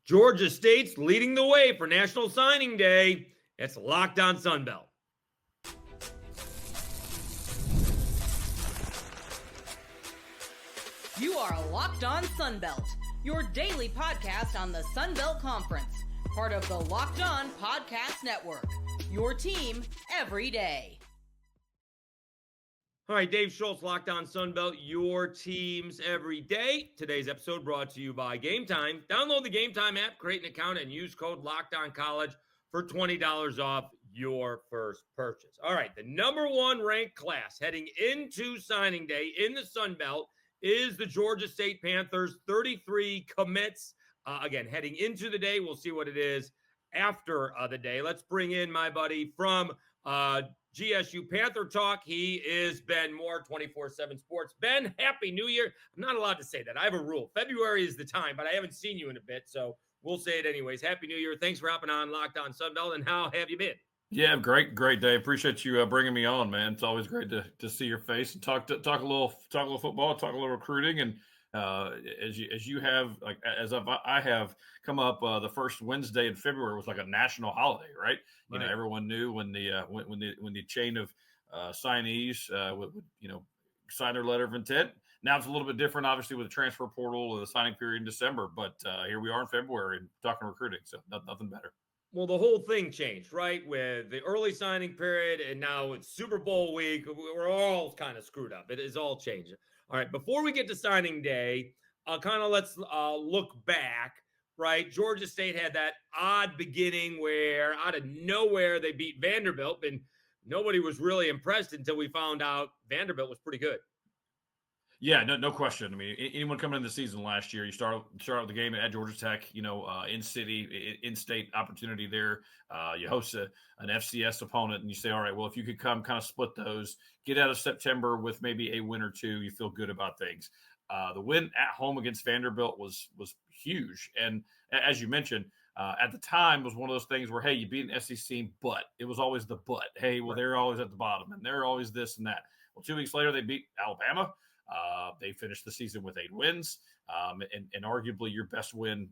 Georgia State's leading the way for National Signing Day. It's Locked On Sunbelt. You are Locked On Sunbelt, your daily podcast on the Sunbelt Conference, part of the Locked On Podcast Network, your team every day. All right, Dave Schultz, Locked On Sunbelt, your teams every day. Today's episode brought to you by Game Time. Download the Game Time app, create an account, and use code LOCKEDONCollege for $20 off your first purchase. All right, the number one ranked class heading into signing day in the Sunbelt is the Georgia State Panthers. 33 commits. Again, heading into the day, we'll see what it is after the day. Let's bring in my buddy from GSU Panther Talk. He is Ben Moore, 24/7 Sports. Ben, Happy New Year. I'm not allowed to say that. I have a rule. February is the time, but I haven't seen you in a bit, so we'll say it anyways. Happy New Year. Thanks for hopping on Locked On Sunbelt, and how have you been? Yeah, great, Dave. Appreciate you bringing me on, man. It's always great to see your face and talk a little football, talk a little recruiting, and as you have, like as I have come up, the first Wednesday in February was like a national holiday, right? You know, everyone knew when the chain of signees would sign their letter of intent. Now it's a little bit different, obviously, with the transfer portal and the signing period in December, but here we are in February and talking recruiting, so nothing better. Well, the whole thing changed, right? With the early signing period, and now it's Super Bowl week. We're all kind of screwed up. It is all changing. All right, before we get to signing day, let's look back, right? Georgia State had that odd beginning where out of nowhere they beat Vanderbilt, and nobody was really impressed until we found out Vanderbilt was pretty good. Yeah, no question. I mean, anyone coming in the season last year, you start out the game at Georgia Tech, in-state opportunity there. You host an FCS opponent, and you say, all right, well, if you could come kind of split those, get out of September with maybe a win or two, you feel good about things. The win at home against Vanderbilt was huge. And as you mentioned, at the time was one of those things where, hey, you beat an SEC team, but it was always the but. Hey, well, they're always at the bottom, and they're always this and that. Well, 2 weeks later, they beat Alabama. They finished the season with 8 wins, and arguably your best win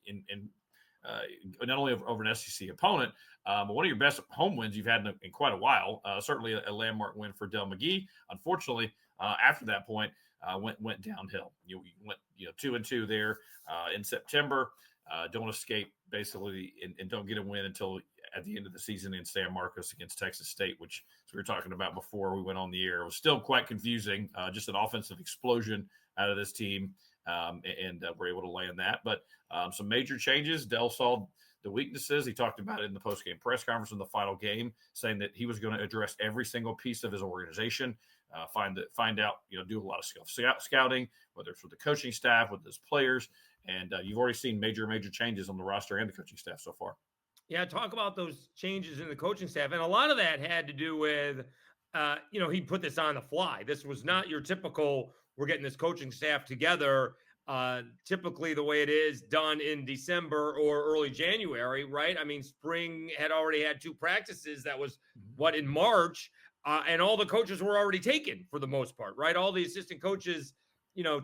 in not only over an SEC opponent, but one of your best home wins you've had in quite a while. Certainly a landmark win for Dell McGee. Unfortunately, after that point, went downhill. You went 2-2 there in September. Don't escape basically, and don't get a win until at the end of the season in San Marcos against Texas State, which, as we were talking about before we went on the air, was still quite confusing. Just an offensive explosion out of this team, and we're able to land that. But some major changes. Dell saw the weaknesses. He talked about it in the post-game press conference in the final game, saying that he was going to address every single piece of his organization, find out, do a lot of scouting, whether it's with the coaching staff, with his players, and you've already seen major changes on the roster and the coaching staff so far. Yeah, talk about those changes in the coaching staff. And a lot of that had to do with, he put this on the fly. This was not your typical, we're getting this coaching staff together. Typically the way it is done in December or early January, right? I mean, spring had already had 2 practices. That was in March. And all the coaches were already taken for the most part, right? All the assistant coaches,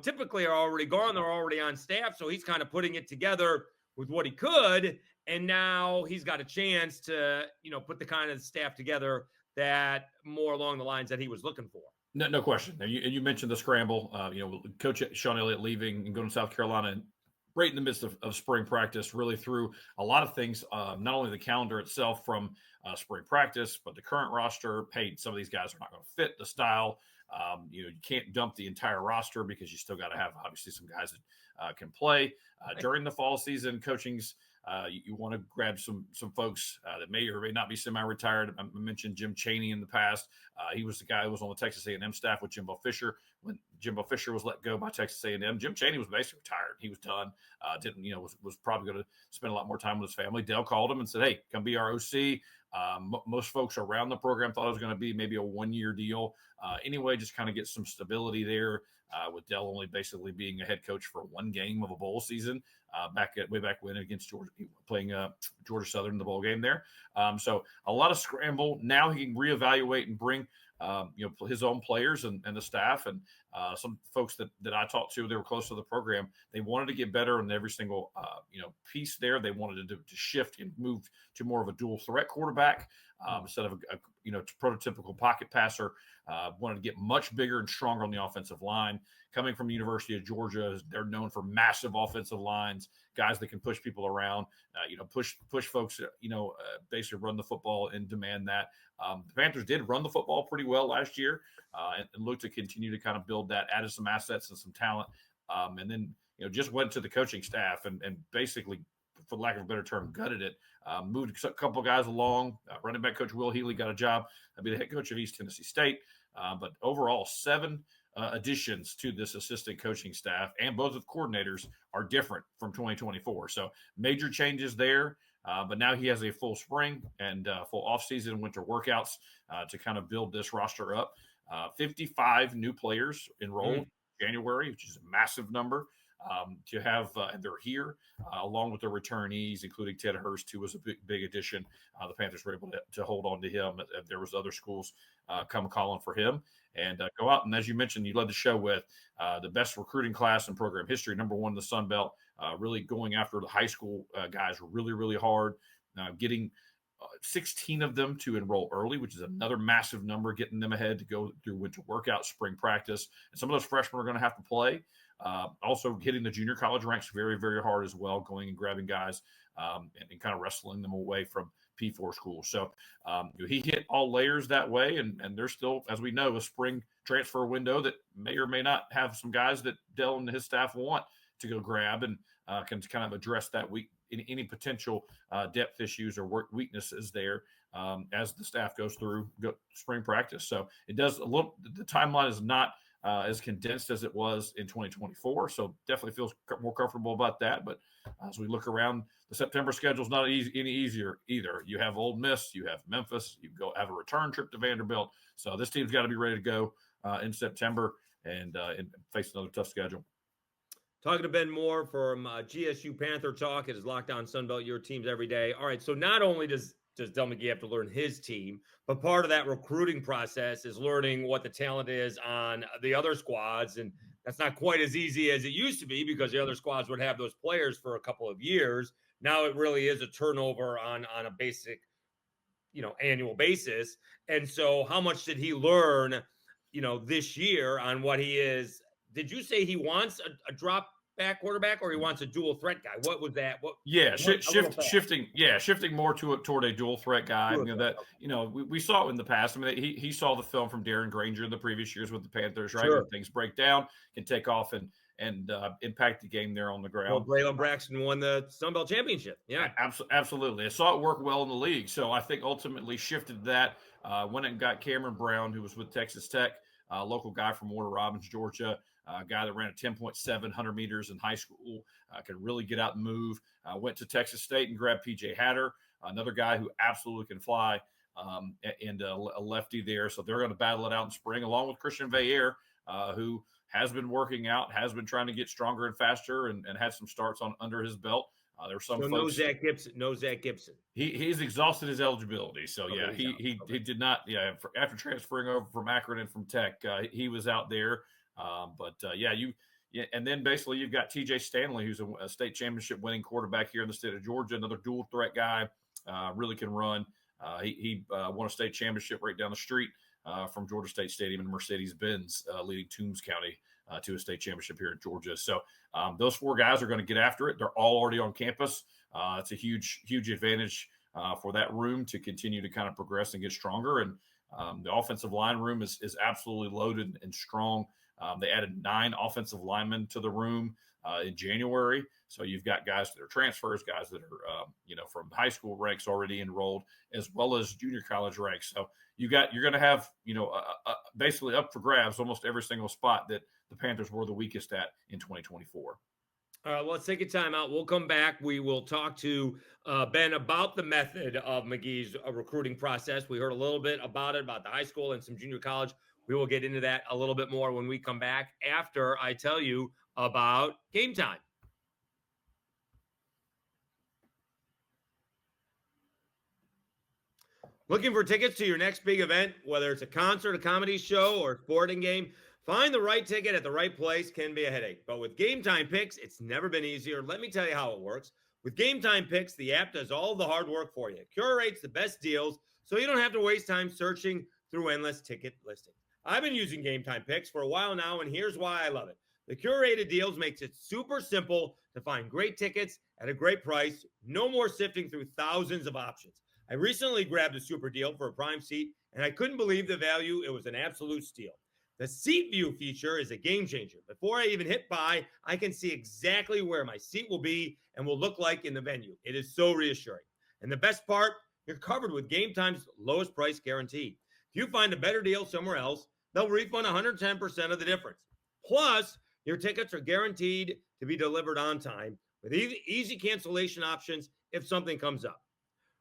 typically are already gone. They're already on staff. So he's kind of putting it together with what he could. And now he's got a chance to, put the kind of staff together that more along the lines that he was looking for. No question. And you mentioned the scramble, Coach Sean Elliott leaving and going to South Carolina, and right in the midst of spring practice, really threw a lot of things, not only the calendar itself from spring practice, but the current roster. Hey, some of these guys are not going to fit the style. You can't dump the entire roster because you still got to have, obviously, some guys that can play during the fall season. Coaching's you want to grab some folks that may or may not be semi-retired. I mentioned Jim Chaney in the past. He was the guy who was on the Texas A&M staff with Jimbo Fisher. When Jimbo Fisher was let go by Texas A&M, Jim Chaney was basically retired. He was done. Was probably going to spend a lot more time with his family. Dell called him and said, "Hey, come be our OC." Most folks around the program thought it was going to be maybe a 1-year deal. Anyway, just kind of get some stability there. With Dell only basically being a head coach for 1 game of a bowl season, way back when against Georgia, playing Georgia Southern in the bowl game there. So a lot of scramble. Now he can reevaluate and bring his own players and the staff and some folks that I talked to, they were close to the program. They wanted to get better in every single, piece there. They wanted to shift and move to more of a dual threat quarterback instead of a prototypical pocket passer. Wanted to get much bigger and stronger on the offensive line. Coming from the University of Georgia, they're known for massive offensive lines, guys that can push people around, push folks, basically run the football and demand that. The Panthers did run the football pretty well last year and look to continue to kind of build that, added some assets and some talent. And then, just went to the coaching staff and basically, for lack of a better term, gutted it. Moved a couple of guys along. Running back coach Will Healy got a job to be the head coach of East Tennessee State. But overall, 7 additions to this assistant coaching staff, and both of the coordinators are different from 2024. So major changes there. But now he has a full spring and full offseason winter workouts to kind of build this roster up. 55 new players enrolled in January, which is a massive number. To have, and they're here along with the returnees, including Ted Hurst, who was a big addition. The Panthers were able to hold on to him. There was other schools come calling for him and go out. And as you mentioned, you led the show with the best recruiting class in program history, number 1 in the Sun Belt, really going after the high school guys really, really hard, getting 16 of them to enroll early, which is another massive number, getting them ahead to go through winter workout, spring practice. And some of those freshmen are going to have to play. Also hitting the junior college ranks very, very hard as well, going and grabbing guys and kind of wrestling them away from P4 schools. So he hit all layers that way. And there's still, as we know, a spring transfer window that may or may not have some guys that Dell and his staff want to go grab and can kind of address that any potential depth issues or weaknesses there as the staff goes through spring practice. So it does the timeline is not as condensed as it was in 2024. So definitely feels more comfortable about that. But as we look around, the September schedule is not any easier either. You have Ole Miss, you have Memphis, you go have a return trip to Vanderbilt. So this team's got to be ready to go in September and face another tough schedule. Talking to Ben Moore from GSU Panther Talk. It is Locked On Sunbelt, your teams every day. All right, so not only does Dell McGee have to learn his team, but part of that recruiting process is learning what the talent is on the other squads. And that's not quite as easy as it used to be because the other squads would have those players for a couple of years. Now it really is a turnover on a basic, annual basis. And so how much did he learn, this year on what he is? Did you say he wants a drop back quarterback or he wants a dual threat guy? What was that? Shifting more toward a dual threat guy. We saw it in the past. I mean, he saw the film from Darren Granger in the previous years with the Panthers, right? Sure. When things break down, can take off and impact the game there on the ground. Well, Braylon Braxton won the Sun Belt Championship. Yeah, absolutely. I saw it work well in the league. So I think ultimately shifted that. Went and got Cameron Brown, who was with Texas Tech, a local guy from Warner Robins, Georgia. A guy that ran a 10.7 100 meters in high school, could really get out and move. Went to Texas State and grabbed PJ Hatter, another guy who absolutely can fly, and a lefty there. So they're going to battle it out in spring, along with Christian Veillere, who has been working out, has been trying to get stronger and faster, and had some starts under his belt. There were some folks. No Zach Gibson. He's exhausted his eligibility. So he did not. Yeah, after transferring over from Akron and from Tech, he was out there. And then basically you've got TJ Stanley, who's a state championship winning quarterback here in the state of Georgia, another dual threat guy, really can run. He won a state championship right down the street from Georgia State Stadium in Mercedes-Benz, leading Toombs County to a state championship here in Georgia. So those 4 guys are going to get after it. They're all already on campus. It's a huge advantage for that room to continue to kind of progress and get stronger. And the offensive line room is absolutely loaded and strong. They added 9 offensive linemen to the room in January. So you've got guys that are transfers, guys that are, from high school ranks already enrolled, as well as junior college ranks. So you're going to have, basically up for grabs almost every single spot that the Panthers were the weakest at in 2024. All right, well, let's take a timeout. We'll come back. We will talk to Ben about the method of McGee's recruiting process. We heard a little bit about it, about the high school and some junior college. We will get into that a little bit more when we come back after I tell you about Game Time. Looking for tickets to your next big event, whether it's a concert, a comedy show, or a sporting game? Find the right ticket at the right place can be a headache. But with Game Time Picks, it's never been easier. Let me tell you how it works. With Game Time Picks, the app does all the hard work for you. It curates the best deals so you don't have to waste time searching through endless ticket listings. I've been using Game Time Picks for a while now, and here's why I love it. The curated deals makes it super simple to find great tickets at a great price. No more sifting through thousands of options. I recently grabbed a super deal for a prime seat, and I couldn't believe the value. It was an absolute steal. The seat view feature is a game changer. Before I even hit buy, I can see exactly where my seat will be and will look like in the venue. It is so reassuring. And the best part, you're covered with Game Time's lowest price guarantee. If you find a better deal somewhere else, they'll refund 110% of the difference. Plus, your tickets are guaranteed to be delivered on time with easy cancellation options if something comes up.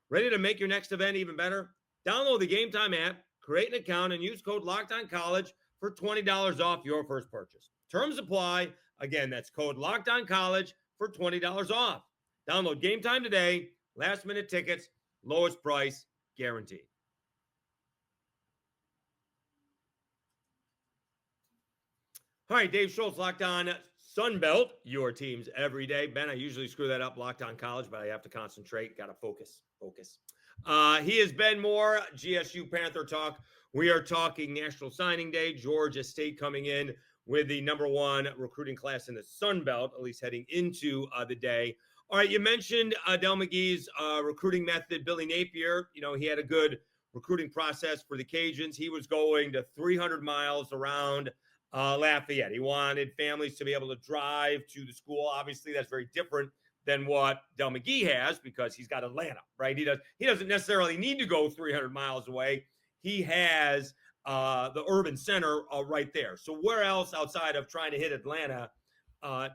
Ready to make your next event even better? Download the Game Time app, create an account, and use code LOCKEDONCollege for $20 off your first purchase. Terms apply. Again, that's code LOCKEDONCollege for $20 off. Download Game Time today. Last-minute tickets, lowest price, guaranteed. All right, Dave Schultz, Locked On Sunbelt, your teams every day. Ben, I usually screw that up, Locked On College, but I have to concentrate. Got to focus. He is Ben Moore, GSU Panther Talk. We are talking National Signing Day. Georgia State coming in with the number one recruiting class in the Sun Belt, at least heading into the day. All right, you mentioned Dell McGee's recruiting method. Billy Napier, he had a good recruiting process for the Cajuns. He was going to 300 miles around Lafayette. He wanted families to be able to drive to the school. Obviously, that's very different than what Dell McGee has because he's got Atlanta, right? He doesn't necessarily need to go 300 miles away. He has the urban center right there. So where else outside of trying to hit Atlanta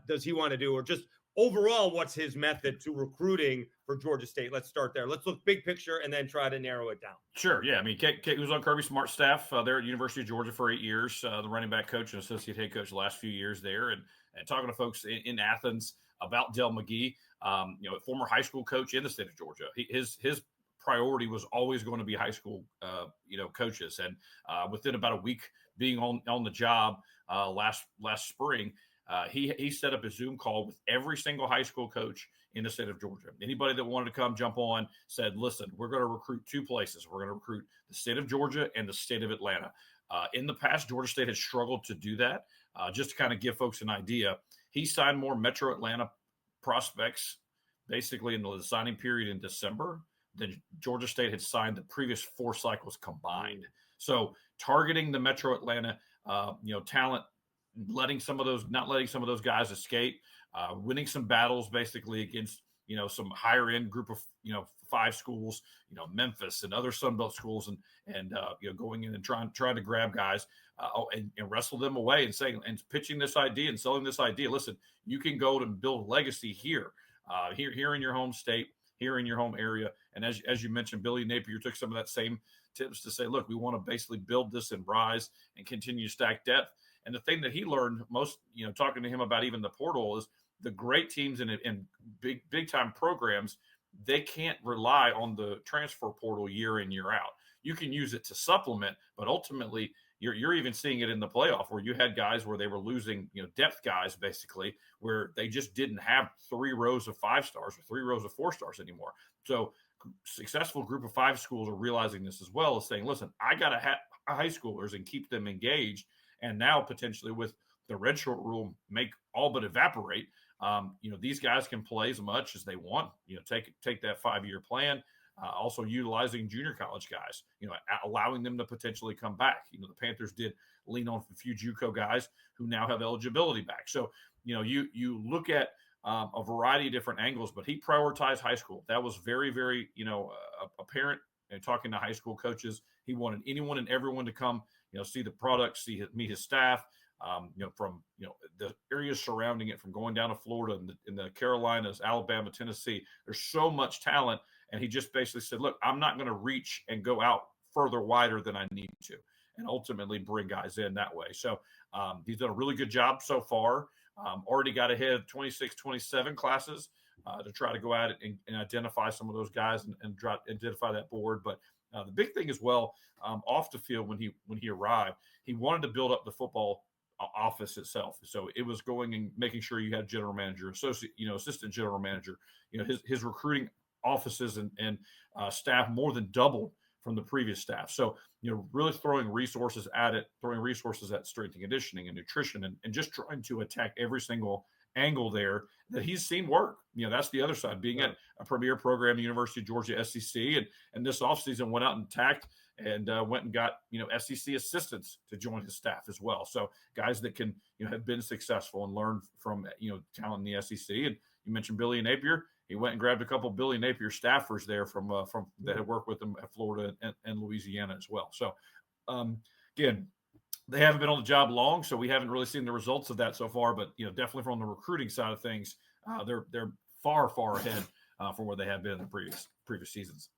does he want to do? Or just overall, what's his method to recruiting for Georgia State? Let's start there. Let's look big picture and then try to narrow it down. Sure. Yeah. I mean, Kate was on Kirby Smart's staff there at University of Georgia for 8 years, the running back coach and associate head coach the last few years there. And talking to folks in Athens about Dell McGee, former high school coach in the state of Georgia. His priority was always going to be high school, coaches. And within about a week being on the job last spring, he set up a Zoom call with every single high school coach in the state of Georgia. Anybody that wanted to come jump on said, listen, we're going to recruit two places. We're going to recruit the state of Georgia and the state of Atlanta. In the past, Georgia State has struggled to do that. Just to kind of give folks an idea, he signed more Metro Atlanta prospects basically in the signing period in December than Georgia State had signed the previous 4 cycles combined. So targeting the Metro Atlanta, talent, not letting some of those guys escape, winning some battles basically against, some higher end group of, 5 schools, Memphis and other Sunbelt schools and going in and trying to grab guys and wrestle them away and saying, and pitching this idea and selling this idea. Listen, you can go and build legacy here in your home state, here in your home area. And as you mentioned, Billy Napier took some of that same tips to say, look, we want to basically build this and rise and continue to stack depth. And the thing that he learned most, talking to him about even the portal, is the great teams and big time programs, they can't rely on the transfer portal year in, year out. You can use it to supplement, but ultimately you're even seeing it in the playoff where you had guys where they were losing, depth guys basically, where they just didn't have 3 rows of 5 stars or 3 rows of 4 stars anymore. So successful group of 5 schools are realizing this as well, as saying, listen, I got to have high schoolers and keep them engaged. And now potentially with the redshirt rule make all but evaporate, these guys can play as much as they want, take that 5-year plan, also utilizing junior college guys, allowing them to potentially come back. The Panthers did lean on a few JUCO guys who now have eligibility back. So, you look at a variety of different angles, but he prioritized high school. That was very, very, apparent. And talking to high school coaches, he wanted anyone and everyone to come, see the product, meet his staff, from the areas surrounding it, from going down to Florida and in the Carolinas, Alabama, Tennessee. There's so much talent, and he just basically said, look, I'm not going to reach and go out further wider than I need to, and ultimately bring guys in that way. So he's done a really good job so far. Already got ahead of 26, 27 classes to try to go out and identify some of those guys and try to identify that board. But The big thing as well, off the field when he arrived, he wanted to build up the football office itself. So it was going and making sure you had general manager, assistant general manager. His recruiting offices and staff more than doubled from the previous staff. So, really throwing resources at strength and conditioning and nutrition and just trying to attack every single angle there that he's seen work. That's the other side, being at a premier program, the University of Georgia SEC, and this offseason went out and attacked and went and got, SEC assistants to join his staff as well. So guys that can, have been successful and learn from, talent in the SEC. And you mentioned Billy Napier. He went and grabbed a couple of Billy Napier staffers there from that had worked with him at Florida and Louisiana as well. So, again, they haven't been on the job long, so we haven't really seen the results of that so far. But definitely from the recruiting side of things, they're far ahead from where they have been in the previous seasons.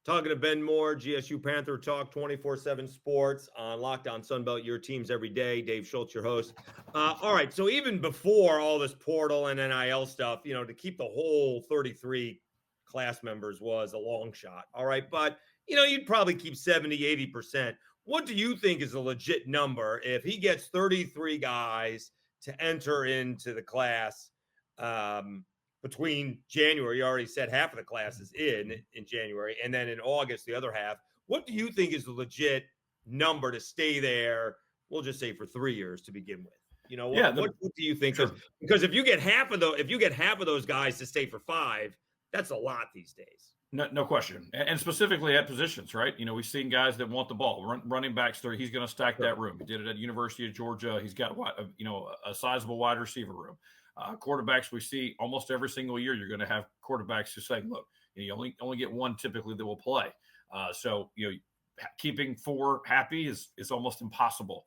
Talking to Ben Moore, GSU Panther Talk, 24/7 Sports on Locked On Sunbelt, your teams every day. Dave Schultz, your host. All right, so even before all this portal and NIL stuff, to keep the whole 33 class members was a long shot. All right, but, you'd probably keep 70, 80%. What do you think is a legit number if he gets 33 guys to enter into the class between January? You already said half of the class is in January, and then in August, the other half. What do you think is the legit number to stay there? We'll just say for 3 years to begin with. What do you think? Sure. Because if you get half of those guys to stay for 5, that's a lot these days. No question. And specifically at positions, right? We've seen guys that want the ball. Running backs, he's going to stack that room. He did it at University of Georgia. He's got, a sizable wide receiver room. Quarterbacks, we see almost every single year, you're going to have quarterbacks who say, look, you only get one typically that will play. So, keeping 4 happy is almost impossible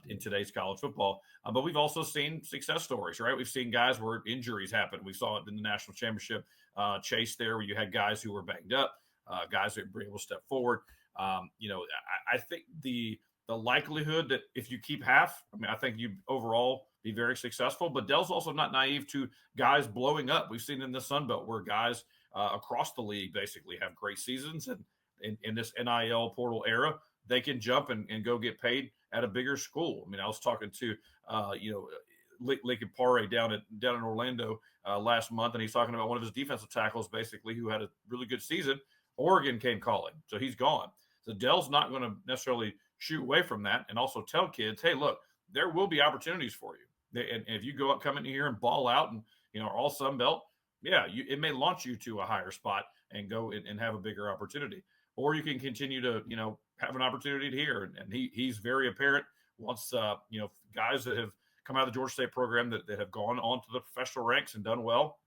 in today's college football. But we've also seen success stories, right? We've seen guys where injuries happen. We saw it in the national championship chase there, where you had guys who were banged up, guys that were able to step forward. I think the likelihood that if you keep half, I think you overall be very successful. But Dell's also not naive to guys blowing up. We've seen in the Sun Belt where guys across the league basically have great seasons, and in this NIL portal era, they can jump and go get paid at a bigger school. I was talking to Lincoln Paré down in Orlando last month, and he's talking about one of his defensive tackles basically who had a really good season. Oregon came calling, so he's gone. So Dell's not going to necessarily shoot away from that, and also tell kids, hey, look, there will be opportunities for you. And if you come in here and ball out and are all Sun Belt, it may launch you to a higher spot and go and have a bigger opportunity. Or you can continue to have an opportunity here. And he's very apparent once guys that have come out of the Georgia State program that have gone on to the professional ranks and done well,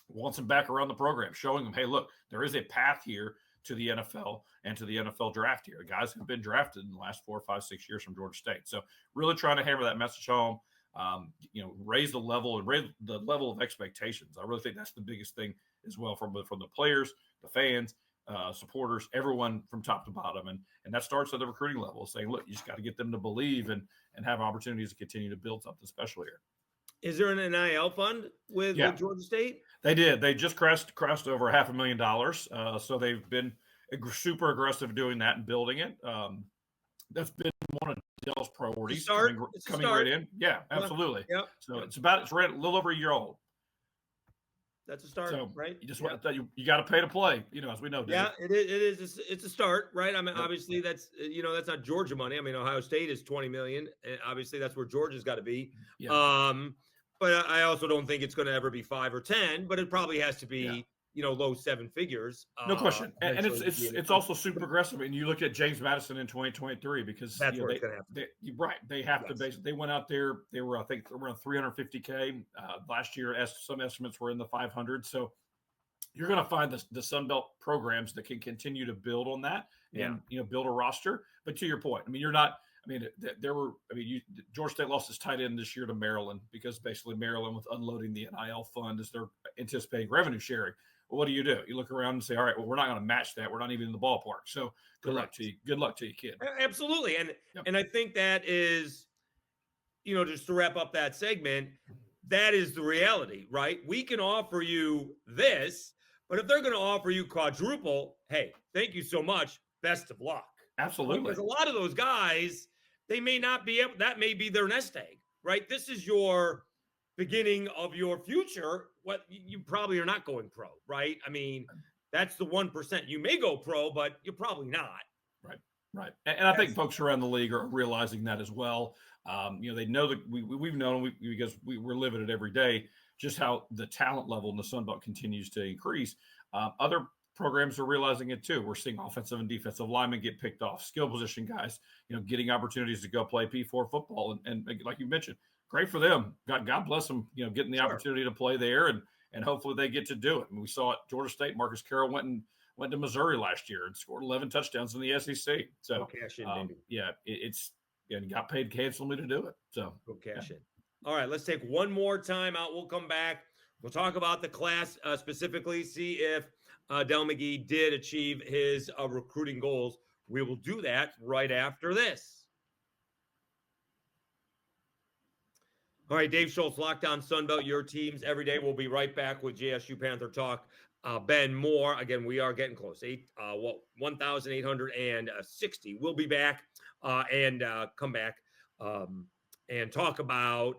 wants them back around the program, showing them, hey, look, there is a path here to the NFL and to the NFL draft here. Guys have been drafted in the last 4, 5, 6 years from Georgia State. So really trying to hammer that message home, raise the level of expectations. I really think that's the biggest thing as well from the players, the fans, supporters, everyone from top to bottom. And that starts at the recruiting level, saying, look, you just got to get them to believe and have opportunities to continue to build something special here. Is there an NIL fund with Georgia State? They did. They just crossed over $500,000. So they've been super aggressive doing that and building it. That's been one of Dell's priorities. Coming right in. Yeah, absolutely. Yeah. So it's right a little over a year old. That's a start, so right? You just want to you got to pay to play, as we know. Dave. Yeah, it is. It's a start, right? Obviously that's that's not Georgia money. Ohio State is $20 million. Obviously that's where Georgia's got to be. Yeah. But I also don't think it's going to ever be 5 or 10. But it probably has to be low 7 figures. No question. And it's also super aggressive. And you look at James Madison in 2023 because that's where it's going to happen. They have to basically. They went out there. They were, I think, around $350K last year. Some estimates were in the 500. So you're going to find the Sun Belt programs that can continue to build on that and build a roster. But to your point, you're not. Georgia State lost its tight end this year to Maryland because basically Maryland was unloading the NIL fund as they're anticipating revenue sharing. Well, what do? You look around and say, all right, well, we're not going to match that. We're not even in the ballpark. So good luck to you. Good luck to you, kid. Absolutely. And I think that is, just to wrap up that segment, that is the reality, right? We can offer you this, but if they're going to offer you quadruple, hey, thank you so much. best of luck. Absolutely. Because a lot of those guys, they may not be able, that may be their nest egg, right? This is your beginning of your future. What you probably are not going pro, right? I mean, that's the 1%. You may go pro, but you're probably not. Right. And I think folks around the league are realizing that as well. They know that we've known because we're living it every day, just how the talent level in the Sun Belt continues to increase. Other programs are realizing it too. We're seeing offensive and defensive linemen get picked off, skill position guys, getting opportunities to go play P4 football. And like you mentioned, great for them. God bless them, getting the opportunity to play there and hopefully they get to do it. And we saw at Georgia State, Marcus Carroll went to Missouri last year and scored 11 touchdowns in the SEC. So, and got paid handsomely to do it. So, go cash in. All right, let's take one more time out. We'll come back. We'll talk about the class specifically, see if Dell McGee did achieve his recruiting goals. We will do that right after this. All right, Dave Schultz, Locked On Sunbelt, your teams every day. We'll be right back with GSU Panther Talk. Ben Moore, again, we are getting close. 1,860. We'll be back and come back and talk about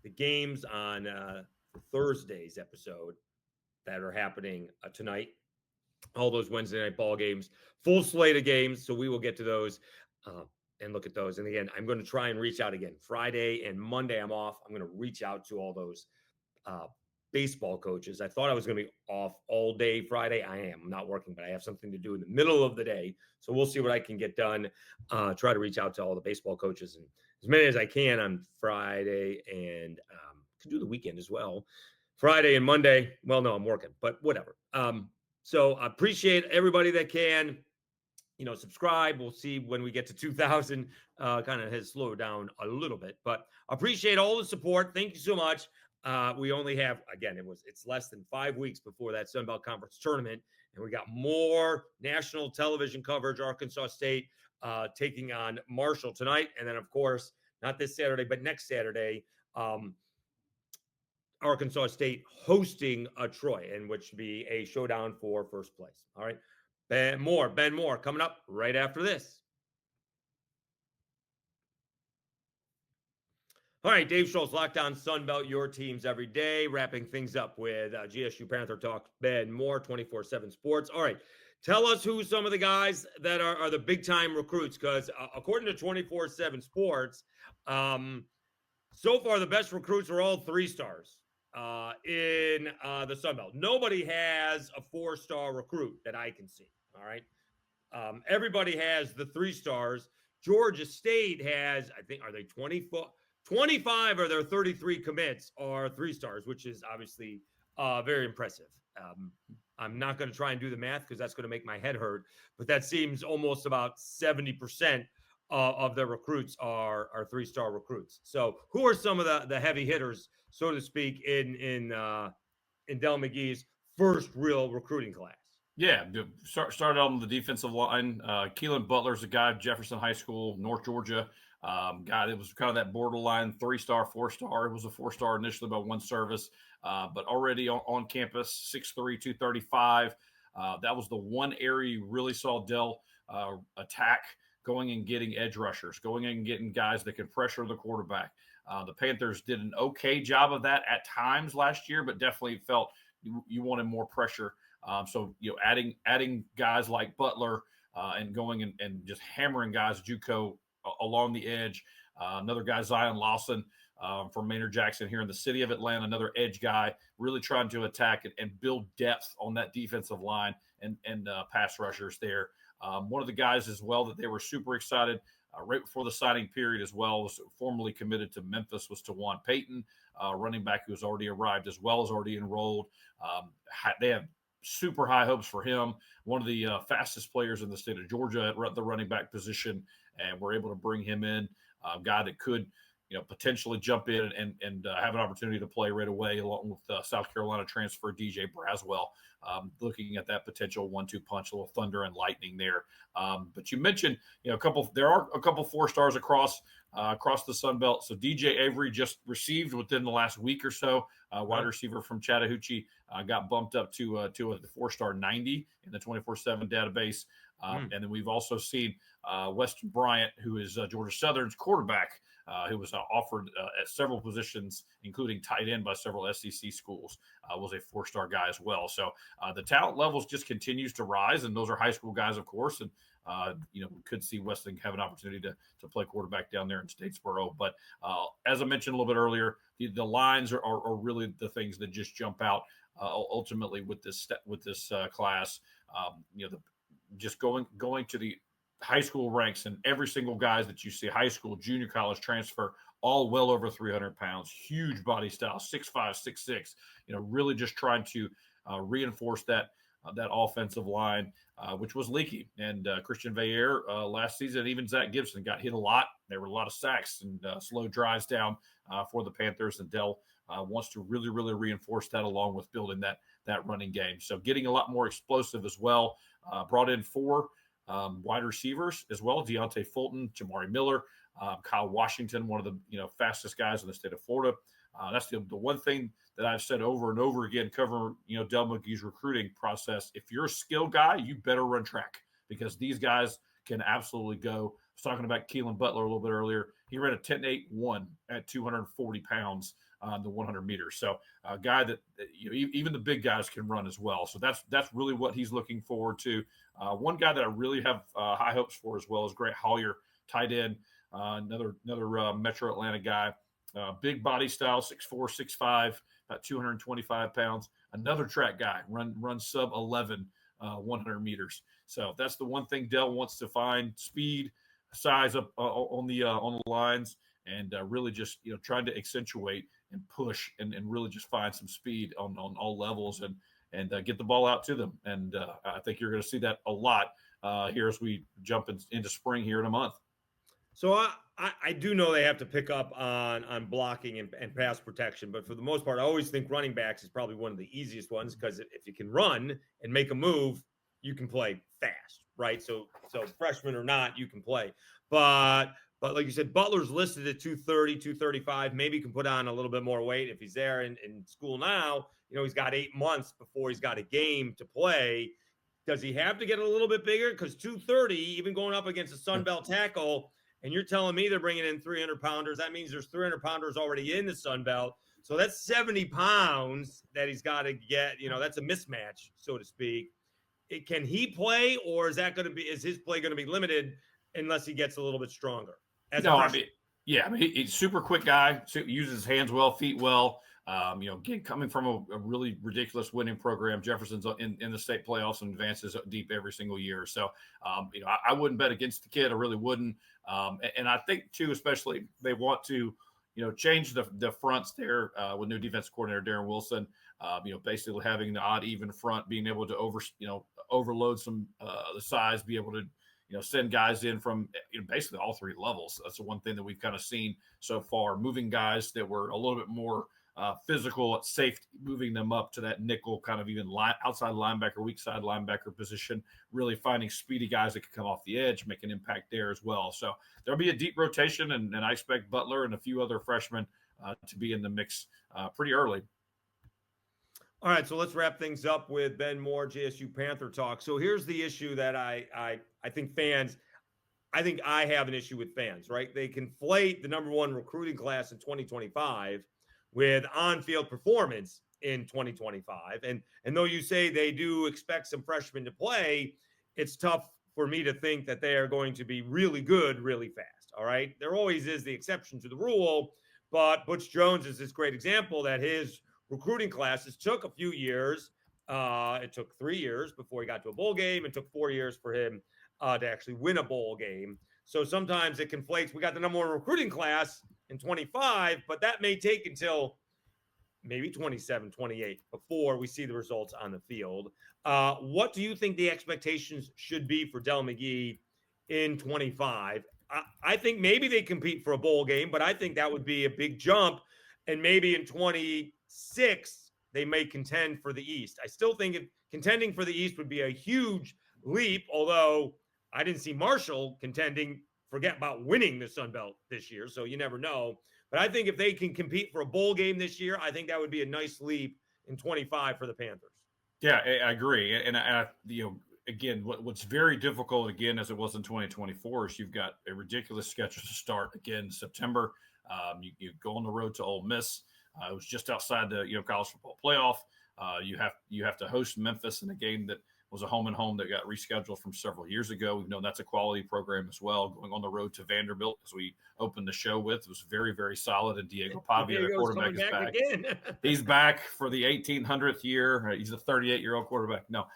the games on Thursday's episode that are happening tonight. All those Wednesday night ball games, full slate of games. So we will get to those and look at those. And again, I'm going to try and reach out again. Friday and Monday, I'm off. I'm going to reach out to all those baseball coaches. I thought I was going to be off all day Friday. I am. I'm not working, but I have something to do in the middle of the day. So we'll see what I can get done. Try to reach out to all the baseball coaches and as many as I can on Friday and could do the weekend as well. Friday and Monday. Well, no, I'm working, but whatever. So I appreciate everybody that can, subscribe. We'll see when we get to 2,000, kind of has slowed down a little bit, but appreciate all the support. Thank you so much. We only have, again, it's less than 5 weeks before that Sun Belt Conference tournament, and we got more national television coverage. Arkansas State taking on Marshall tonight, and then of course not this Saturday, but next Saturday, Arkansas State hosting Troy, and which would be a showdown for first place. All right, Ben Moore coming up right after this. All right, Dave Schultz, Locked On Sunbelt, your teams every day, wrapping things up with GSU Panther Talk, Ben Moore, 24/7 Sports. All right, tell us who some of the guys that are the big-time recruits, because according to 24/7 Sports, so far the best recruits are all 3-stars in the Sunbelt. Nobody has a 4-star recruit that I can see, all right? Everybody has the 3-stars. Georgia State has, I think, are they 25 of their 33 commits are 3-stars, which is obviously very impressive. I'm not going to try and do the math because that's going to make my head hurt, but that seems almost about 70% of their recruits are 3-star recruits. So who are some of the heavy hitters, so to speak, in Dell McGee's first real recruiting class? Yeah, started on the defensive line. Kelan Butler's a guy, Jefferson High School, North Georgia. Guy that was kind of that borderline 3-star, 4-star. It was a 4-star initially by one service, but already on campus, 6'3", 235. That was the one area you really saw Dell attack, going and getting edge rushers, going and getting guys that can pressure the quarterback. The Panthers did an okay job of that at times last year, but definitely felt you wanted more pressure. So adding guys like Butler and going and just hammering guys, JUCO along the edge. Another guy, Zion Lawson from Maynard Jackson here in the city of Atlanta, another edge guy, really trying to attack and build depth on that defensive line and pass rushers there. One of the guys as well that they were super excited right before the signing period as well, was formally committed to Memphis, was Tawan Payton, running back who has already arrived as well as already enrolled. They have super high hopes for him, one of the fastest players in the state of Georgia at the running back position, and we're able to bring him in, a guy that could potentially jump in and have an opportunity to play right away, along with South Carolina transfer DJ Braswell. Looking at that potential 1-2 punch, a little thunder and lightning there. But you mentioned, there are a couple 4-stars across the Sun Belt. So DJ Avery just received within the last week or so, wide receiver from Chattahoochee, got bumped up to a 4-star 90 in the 24/7 database. And then we've also seen Weston Bryant, who is Georgia Southern's quarterback, who was offered at several positions, including tight end by several SEC schools, was a 4-star guy as well. So the talent levels just continues to rise, and those are high school guys, of course. And we could see Weston have an opportunity to play quarterback down there in Statesboro. But as I mentioned a little bit earlier, the lines are really the things that just jump out ultimately with this class. Just going to the high school ranks, and every single guys that you see, high school, junior college transfer, all well over 300 pounds, huge body style, 6'5", 6'6", really just trying to reinforce that offensive line, which was leaky. And Christian Veillere last season, even Zach Gibson got hit a lot. There were a lot of sacks and slow drives down for the Panthers, and Dell wants to really, really reinforce that, along with building that running game. So getting a lot more explosive as well. Brought in 4 wide receivers as well: Deontay Fulton, Jamari Miller, Kyle Washington, one of the fastest guys in the state of Florida. That's the one thing that I've said over and over again, covering Dell McGee's recruiting process. If you're a skill guy, you better run track, because these guys can absolutely go. I was talking about Kelan Butler a little bit earlier. He ran a 10.81 at 240 pounds on the 100 meters. So a guy that even the big guys can run as well. So that's really what he's looking forward to. One guy that I really have high hopes for as well is Grant Hollier, tight end, another Metro Atlanta guy. Big body style, 6'4", 6'5", about 225 pounds. Another track guy, run sub 11 100 meters. So that's the one thing Dell wants to find: speed, size up on the lines, and really just trying to accentuate and push and really just find some speed on all levels and get the ball out to them. And I think you're going to see that a lot here as we jump into spring here in a month. So I do know they have to pick up on blocking and pass protection, but for the most part, I always think running backs is probably one of the easiest ones, because if you can run and make a move, you can play fast, right? So freshman or not, you can play. But like you said, Butler's listed at 230, 235. Maybe he can put on a little bit more weight if he's there in school now. He's got 8 months before he's got a game to play. Does he have to get a little bit bigger? Because 230, even going up against a Sun Belt tackle, and you're telling me they're bringing in 300-pounders, that means there's 300-pounders already in the Sun Belt. So that's 70 pounds that he's got to get. That's a mismatch, so to speak. Can he play, or is his play going to be limited unless he gets a little bit stronger? He's a super quick guy. Uses his hands well, feet well. Again, coming from a really ridiculous winning program, Jefferson's in the state playoffs and advances deep every single year. So, I wouldn't bet against the kid. I really wouldn't. And I think too, especially they want to, change the fronts there with new defensive coordinator Darren Wilson. Basically having the odd even front, being able to overload some the size, be able to send guys in from basically all 3 levels. That's the one thing that we've kind of seen so far. Moving guys that were a little bit more physical at safety, moving them up to that nickel kind of even outside linebacker, weak side linebacker position, really finding speedy guys that could come off the edge, make an impact there as well. So there'll be a deep rotation, and I expect Butler and a few other freshmen to be in the mix pretty early. All right, so let's wrap things up with Ben Moore, GSU Panther Talk. So here's the issue that I think I have an issue with fans, right? They conflate the number 1 recruiting class in 2025 with on-field performance in 2025. And though you say they do expect some freshmen to play, it's tough for me to think that they are going to be really good really fast, all right? There always is the exception to the rule, but Butch Jones is this great example that his recruiting classes took a few years. It took 3 years before he got to a bowl game. It took 4 years for him to actually win a bowl game. So sometimes it conflates. We got the number 1 recruiting class in 25, but that may take until maybe 27, 28 before we see the results on the field. What do you think the expectations should be for Dell McGee in 25? I think maybe they compete for a bowl game, but I think that would be a big jump. And maybe in 26, they may contend for the East. I still think contending for the East would be a huge leap, although I didn't see Marshall contending, forget about winning the Sun Belt this year, so you never know. But I think if they can compete for a bowl game this year, I think that would be a nice leap in 25 for the Panthers. Yeah, I agree. And again, what's very difficult, again, as it was in 2024, is you've got a ridiculous schedule to start again in September. You go on the road to Ole Miss. It was just outside the college football playoff. You have to host Memphis in a game that was a home and home that got rescheduled from several years ago. We've known that's a quality program as well. Going on the road to Vanderbilt, as we opened the show with, it was very, very solid. And Diego Pavia, the quarterback, is back. Again. He's back for the 1800th year. He's a 38-year-old quarterback. No,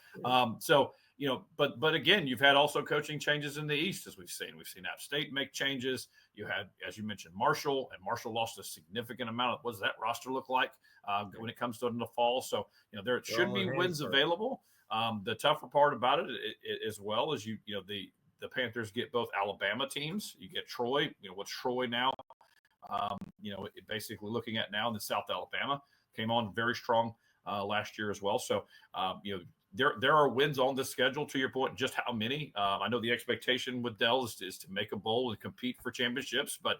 but again, you've had also coaching changes in the East, as we've seen. We've seen App State make changes. You had, as you mentioned, Marshall, and Marshall lost a significant amount. What does that roster look like when it comes to in the fall? So there should be wins available. The tougher part about it as well is the Panthers get both Alabama teams. You get Troy. What's Troy now? Basically looking at now in the South Alabama came on very strong last year as well. So there are wins on this schedule. To your point, just how many? I know the expectation with Dell is to make a bowl and compete for championships, but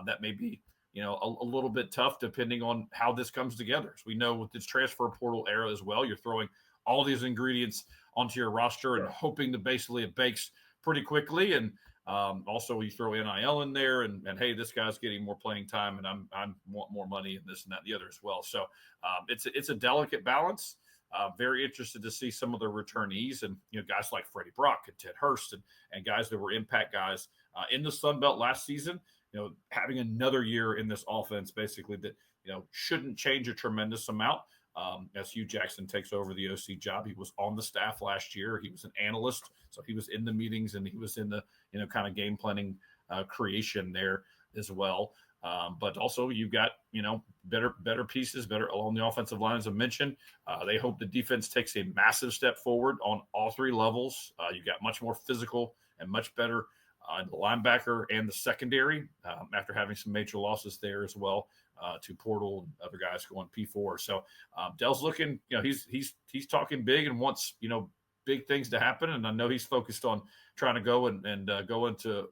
that may be a little bit tough depending on how this comes together. As we know with this transfer portal era as well, you're throwing all these ingredients onto your roster and hoping that basically it bakes pretty quickly. And also you throw NIL in there and hey, this guy's getting more playing time and I want more money and this and that and the other as well. So it's a delicate balance. Very interested to see some of the returnees and guys like Freddie Brock and Ted Hurst and guys that were impact guys in the Sun Belt last season. Having another year in this offense basically that shouldn't change a tremendous amount. As Hugh Jackson takes over the OC job, he was on the staff last year. He was an analyst, so he was in the meetings and he was in the kind of game planning creation there as well. But also you've got better pieces, better along the offensive line, as I mentioned. They hope the defense takes a massive step forward on all three levels. You've got much more physical and much better the linebacker and the secondary after having some major losses there as well. To Portal and other guys going P4. So Dell's looking, he's talking big and wants, big things to happen. And I know he's focused on trying to go and go into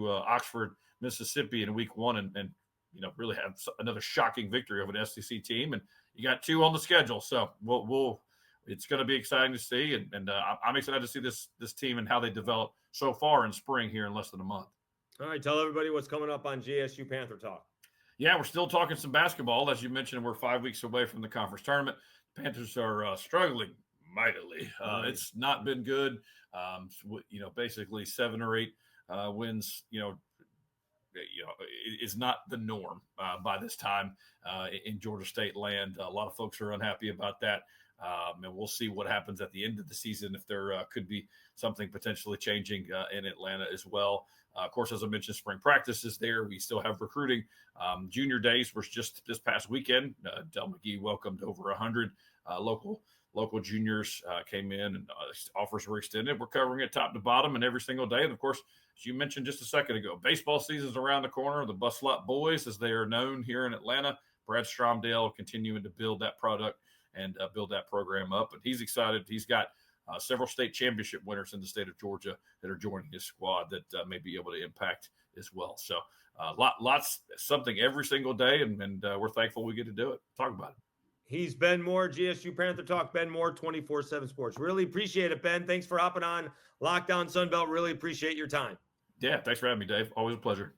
Oxford, Mississippi in week 1 and really have another shocking victory over an SEC team. And you got 2 on the schedule. So it's going to be exciting to see. And I'm excited to see this team and how they develop so far in spring here in less than a month. All right. Tell everybody what's coming up on GSU Panther Talk. Yeah, we're still talking some basketball. As you mentioned, we're 5 weeks away from the conference tournament. Panthers are struggling mightily. It's not been good. Basically 7 or 8 wins, is not the norm by this time in Georgia State land. A lot of folks are unhappy about that. And we'll see what happens at the end of the season if there could be something potentially changing in Atlanta as well. Of course, as I mentioned, spring practice is there. We still have recruiting. Junior days was just this past weekend. Dell McGee welcomed over 100 local juniors came in and offers were extended. We're covering it top to bottom and every single day. And of course, as you mentioned just a second ago, baseball season's around the corner. The Bus Lot Boys, as they are known here in Atlanta, Brad Stromdale continuing to build that product and build that program up. And he's excited. He's got several state championship winners in the state of Georgia that are joining his squad that may be able to impact as well. So lots, something every single day. And we're thankful we get to do it. Talk about it. He's Ben Moore, GSU Panther Talk. Ben Moore, 24/7 Sports. Really appreciate it, Ben. Thanks for hopping on Lockdown Sunbelt. Really appreciate your time. Yeah, thanks for having me, Dave. Always a pleasure.